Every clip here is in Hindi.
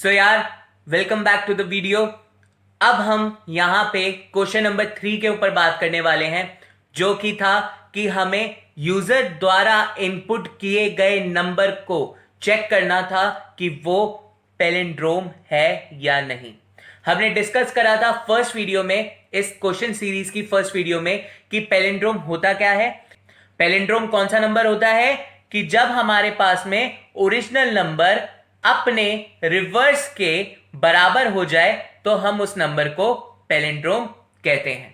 सो यार, welcome back to the video. अब हम यहाँ पे क्वेश्चन नंबर 3 के ऊपर बात करने वाले हैं, जो कि था कि हमें यूजर द्वारा इनपुट किए गए नंबर को चेक करना था कि वो पैलिंड्रोम है या नहीं। हमने डिस्कस करा था फर्स्ट वीडियो में, इस क्वेश्चन सीरीज की फर्स्ट वीडियो में, कि पैलिंड्रोम होता क्या है। पैलिंड्रोम कौन सा नंबर होता है कि जब हमारे पास में ओरिजिनल नंबर अपने रिवर्स के बराबर हो जाए तो हम उस नंबर को पैलिंड्रोम कहते हैं।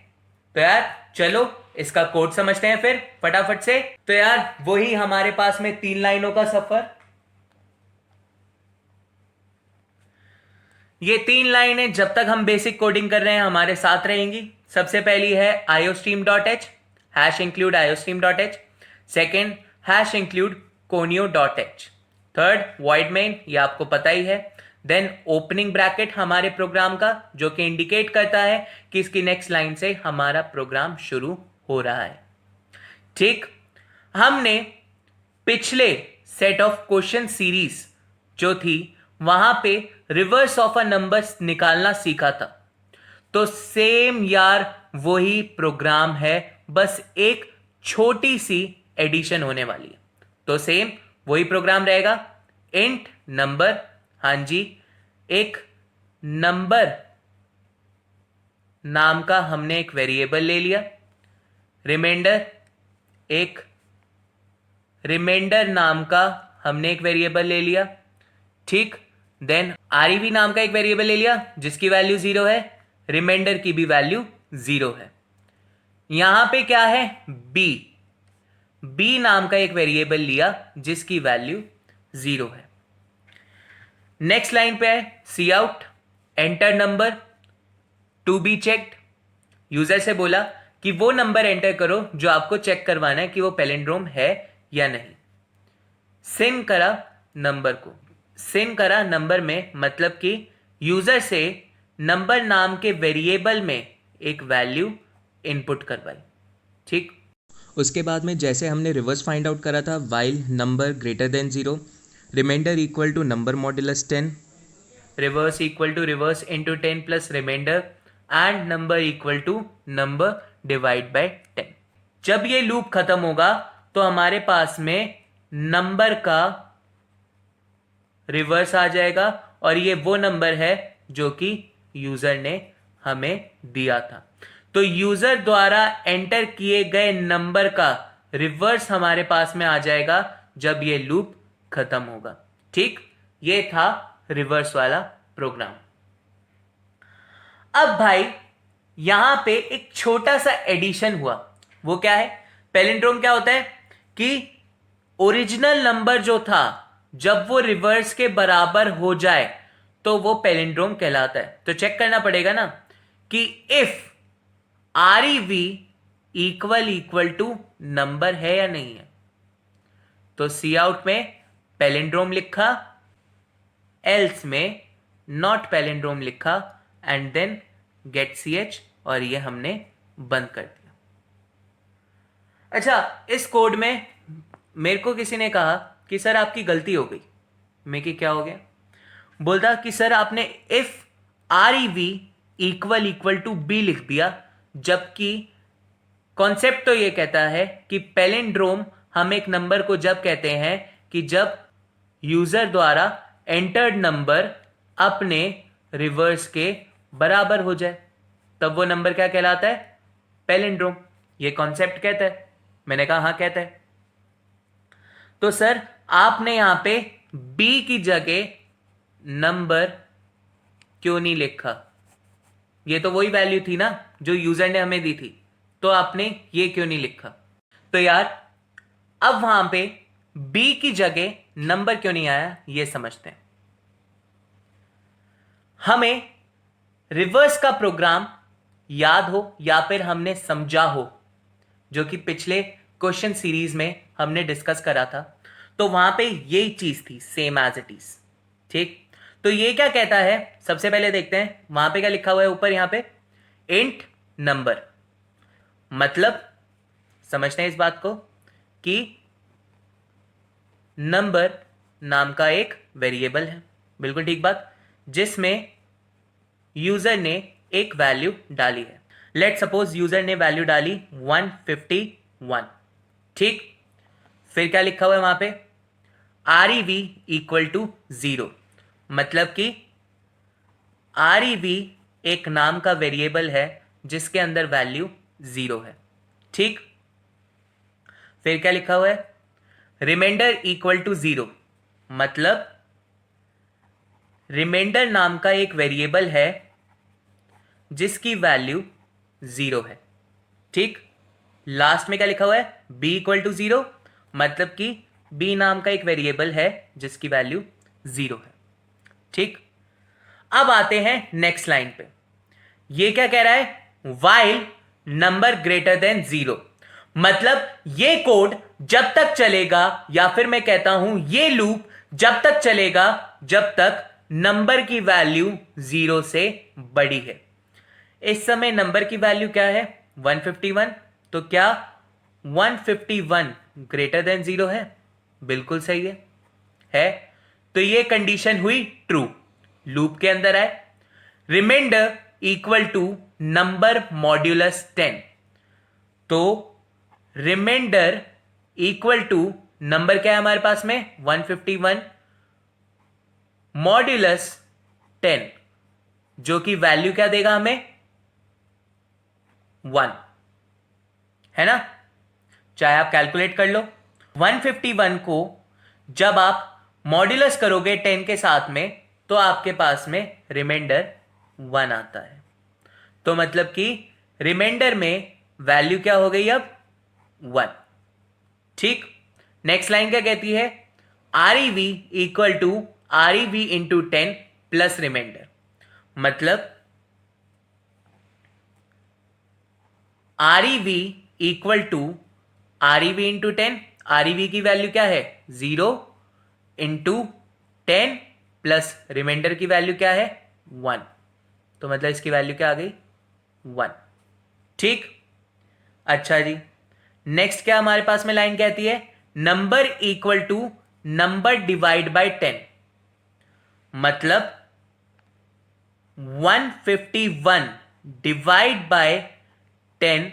तो यार चलो इसका कोड समझते हैं फिर फटाफट से। तो यार वही हमारे पास में 3 लाइनों का सफर, ये 3 लाइनें जब तक हम बेसिक कोडिंग कर रहे हैं हमारे साथ रहेंगी। सबसे पहली है iostream.h hash include iostream.h, second hash include conio.h, third void main, ये आपको पता ही है। देन ओपनिंग ब्रैकेट हमारे प्रोग्राम का, जो कि इंडिकेट करता है कि इसकी नेक्स्ट लाइन से हमारा प्रोग्राम शुरू हो रहा है। ठीक, हमने पिछले सेट ऑफ क्वेश्चन सीरीज जो थी वहां पे रिवर्स ऑफ अ नंबर निकालना सीखा था। तो सेम यार वही प्रोग्राम है, बस एक छोटी सी एडिशन होने वाली है। तो सेम वही प्रोग्राम रहेगा। इंट नंबर, हाँ जी, एक नंबर नाम का हमने एक वेरिएबल ले लिया। रिमाइंडर, एक रिमाइंडर नाम का हमने एक वेरिएबल ले लिया। ठीक, देन आरईवी नाम का एक वेरिएबल ले लिया जिसकी वैल्यू 0 है, रिमाइंडर की भी वैल्यू 0 है। यहां पे क्या है, बी नाम का एक वेरिएबल लिया जिसकी वैल्यू 0 है। नेक्स्ट लाइन पे है cout, enter number to be checked. User से बोला कि वो नंबर एंटर करो जो आपको चेक करवाना है कि वो पैलिंड्रोम है या नहीं। सिन करा नंबर को, सिन करा नंबर में मतलब कि यूजर से नंबर नाम के वेरिएबल में एक वैल्यू इनपुट करवाई। ठीक, उसके बाद में जैसे हमने रिवर्स फाइंड आउट करा था, while number greater than 0, remainder equal to number modulus 10, reverse equal to reverse into 10 plus remainder and number equal to number divide by 10। जब ये लूप खत्म होगा तो हमारे पास में नंबर का रिवर्स आ जाएगा और ये वो नंबर है जो कि यूजर ने हमें दिया था। तो यूजर द्वारा एंटर किए गए नंबर का रिवर्स हमारे पास में आ जाएगा जब ये लूप खत्म होगा। ठीक, ये था रिवर्स वाला प्रोग्राम। अब भाई यहां पे एक छोटा सा एडिशन हुआ। वो क्या है, पैलिंड्रोम क्या होता है कि ओरिजिनल नंबर जो था जब वो रिवर्स के बराबर हो जाए तो वो पैलिंड्रोम कहलाता है। तो चेक करना पड़ेगा ना कि इफ आरईवी इक्वल टू नंबर है या नहीं है। तो सी आउट में पैलिंड्रोम लिखा, एल्स में नॉट पैलिंड्रोम लिखा एंड देन गेट ch, और ये हमने बंद कर दिया। अच्छा, इस कोड में मेरे को किसी ने कहा कि सर आपकी गलती हो गई। मैं कि क्या हो गया, बोलता कि सर आपने इफ आरईवी इक्वल टू बी लिख दिया, जबकि कॉन्सेप्ट तो ये कहता है कि पैलिंड्रोम हम एक नंबर को जब कहते हैं कि जब यूजर द्वारा एंटर्ड नंबर अपने रिवर्स के बराबर हो जाए तब वो नंबर क्या कहलाता है, पैलिंड्रोम। ये कॉन्सेप्ट कहता है। मैंने कहा हाँ कहता है। तो सर आपने यहां पे बी की जगह नंबर क्यों नहीं लिखा, ये तो वही वैल्यू थी ना जो यूजर ने हमें दी थी, तो आपने ये क्यों नहीं लिखा। तो यार अब वहां पे बी की जगह नंबर क्यों नहीं आया ये समझते हैं। हमें रिवर्स का प्रोग्राम याद हो या फिर हमने समझा हो, जो कि पिछले क्वेश्चन सीरीज में हमने डिस्कस करा था, तो वहां पे यही चीज थी सेम एज इट इज। ठीक, तो ये क्या कहता है, सबसे पहले देखते हैं वहां पे क्या लिखा हुआ है ऊपर। यहां पे इंट नंबर मतलब समझते हैं इस बात को कि नंबर नाम का एक वेरिएबल है। बिल्कुल ठीक बात। जिसमें यूजर ने एक वैल्यू डाली है। लेट सपोज यूजर ने वैल्यू डाली 151, ठीक। फिर क्या लिखा हुआ है वहां पे, REV इक्वल टू 0, मतलब कि REV एक नाम का वेरिएबल है जिसके अंदर वैल्यू 0 है, ठीक। फिर क्या लिखा हुआ है, रिमाइंडर इक्वल टू 0, मतलब रिमाइंडर नाम का एक वेरिएबल है जिसकी वैल्यू 0 है, ठीक। लास्ट में क्या लिखा हुआ है, b इक्वल टू 0, मतलब कि b नाम का एक वेरिएबल है जिसकी वैल्यू 0 है, ठीक। अब आते हैं नेक्स्ट लाइन पे। ये क्या कह रहा है, while नंबर ग्रेटर देन 0, मतलब ये कोड जब तक चलेगा, या फिर मैं कहता हूं ये लूप जब तक चलेगा जब तक नंबर की वैल्यू 0 से बड़ी है। इस समय नंबर की वैल्यू क्या है, 151, तो क्या 151 ग्रेटर देन 0 है? बिल्कुल सही है। तो ये कंडीशन हुई ट्रू, लूप के अंदर आए। Remainder equal to number modulus 10, तो रिमाइंडर इक्वल टू नंबर क्या है हमारे पास में, 151 मॉड्यूलस 10, जो कि वैल्यू क्या देगा हमें, 1, है ना। चाहे आप कैलकुलेट कर लो, 151 को जब आप मॉड्यूलस करोगे 10 के साथ में तो आपके पास में रिमाइंडर 1 आता है। तो मतलब कि रिमाइंडर में वैल्यू क्या हो गई अब, 1, ठीक। नेक्स्ट लाइन क्या कहती है, REV equal to REV into 10 plus remainder, मतलब REV equal to REV into 10, REV की वैल्यू क्या है, 0 इंटू 10 प्लस रिमाइंडर की वैल्यू क्या है, 1, तो मतलब इसकी वैल्यू क्या आ गई, 1, ठीक। अच्छा जी, नेक्स्ट क्या हमारे पास में लाइन कहती है, number equal to number divide by 10, मतलब 151 डिवाइड बाय 10,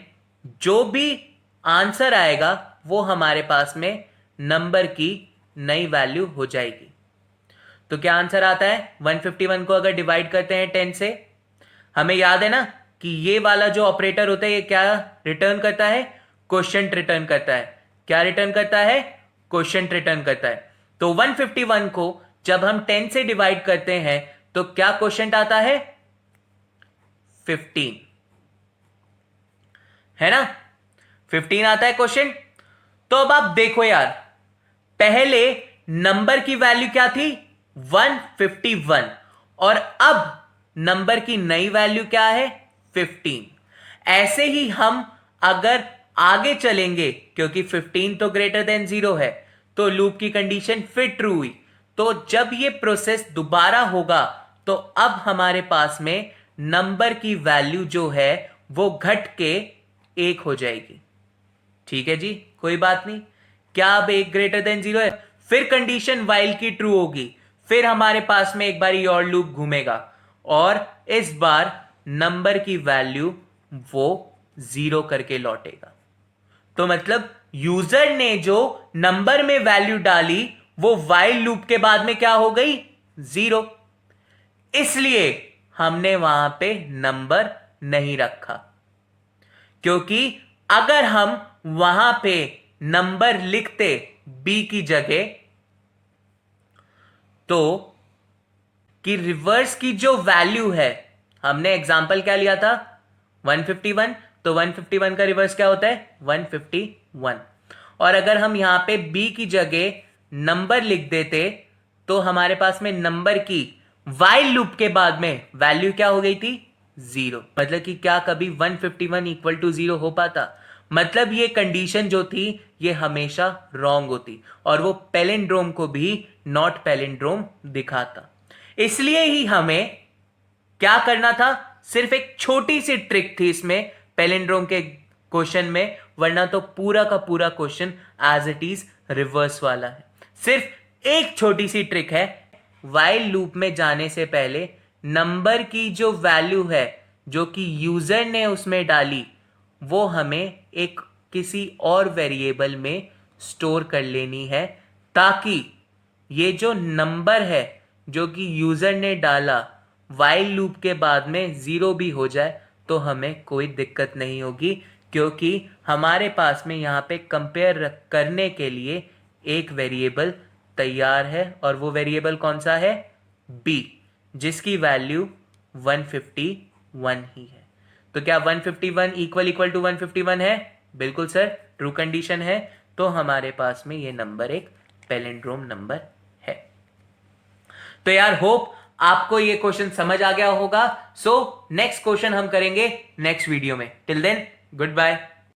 जो भी आंसर आएगा वो हमारे पास में नंबर की नई वैल्यू हो जाएगी। तो क्या आंसर आता है, 151 को अगर डिवाइड करते हैं 10 से, हमें याद है ना कि ये वाला जो ऑपरेटर होता है ये क्या रिटर्न करता है, क्वोशिएंट रिटर्न करता है। क्या रिटर्न करता है, क्वोशिएंट रिटर्न करता है। तो 151 को जब हम 10 से डिवाइड करते हैं तो क्या क्वोशिएंट आता है, 15, है ना, 15 आता है क्वोशिएंट। तो अब आप देखो यार, पहले नंबर की वैल्यू क्या थी, 151, और अब नंबर की नई वैल्यू क्या है, 15। ऐसे ही हम अगर आगे चलेंगे, क्योंकि 15 तो ग्रेटर देन 0 है, तो लूप की कंडीशन फिर ट्रू हुई। तो जब ये प्रोसेस दोबारा होगा तो अब हमारे पास में नंबर की वैल्यू जो है वो घट के 1 हो जाएगी, ठीक है जी, कोई बात नहीं। क्या अब 1 ग्रेटर देन 0 है, फिर कंडीशन वाइल की ट्रू होगी, फिर हमारे पास में एक बार और लूप घूमेगा और इस बार नंबर की वैल्यू वो 0 करके लौटेगा। तो मतलब यूजर ने जो नंबर में वैल्यू डाली वो वाइल लूप के बाद में क्या हो गई, 0, इसलिए हमने वहां पे नंबर नहीं रखा। क्योंकि अगर हम वहां पे नंबर लिखते b की जगह, तो कि रिवर्स की जो वैल्यू है, हमने एग्जांपल क्या लिया था, 151, तो 151 का रिवर्स क्या होता है, 151। और अगर हम यहां पे b की जगह नंबर लिख देते तो हमारे पास में नंबर की वाइल लूप के बाद में वैल्यू क्या हो गई थी, 0। मतलब कि क्या कभी 151 इक्वल टू 0 हो पाता, मतलब ये कंडीशन जो थी ये हमेशा रॉन्ग होती और वो पैलिंड्रोम को भी नॉट पैलिंड्रोम दिखाता। इसलिए ही हमें क्या करना था, सिर्फ एक छोटी सी ट्रिक थी इसमें पैलिंड्रोम के क्वेश्चन में, वरना तो पूरा का पूरा question as it is reverse वाला है। सिर्फ एक छोटी सी ट्रिक है, वाइल लूप में जाने से पहले नंबर की जो वैल्यू है जो कि यूजर ने उसमें डाली वो हमें एक किसी और वेरिएबल में स्टोर कर लेनी है, ताकि ये जो नंबर है जो कि यूजर ने डाला वाइल लूप के बाद में जीरो भी हो जाए तो हमें कोई दिक्कत नहीं होगी, क्योंकि हमारे पास में यहाँ पे कंपेयर करने के लिए एक वेरिएबल तैयार है, और वो वेरिएबल कौन सा है? b, जिसकी वैल्यू 151 ही है। तो क्या 151 इक्वल इक्वल टू 151 है? बिल्कुल सर, ट्रू कंडीशन है। तो हमारे पास में ये नंबर एक पैलिंड्रोम नंबर है। तो यार होप आपको ये क्वेश्चन समझ आ गया होगा। सो नेक्स्ट क्वेश्चन हम करेंगे नेक्स्ट वीडियो में। Till then good bye.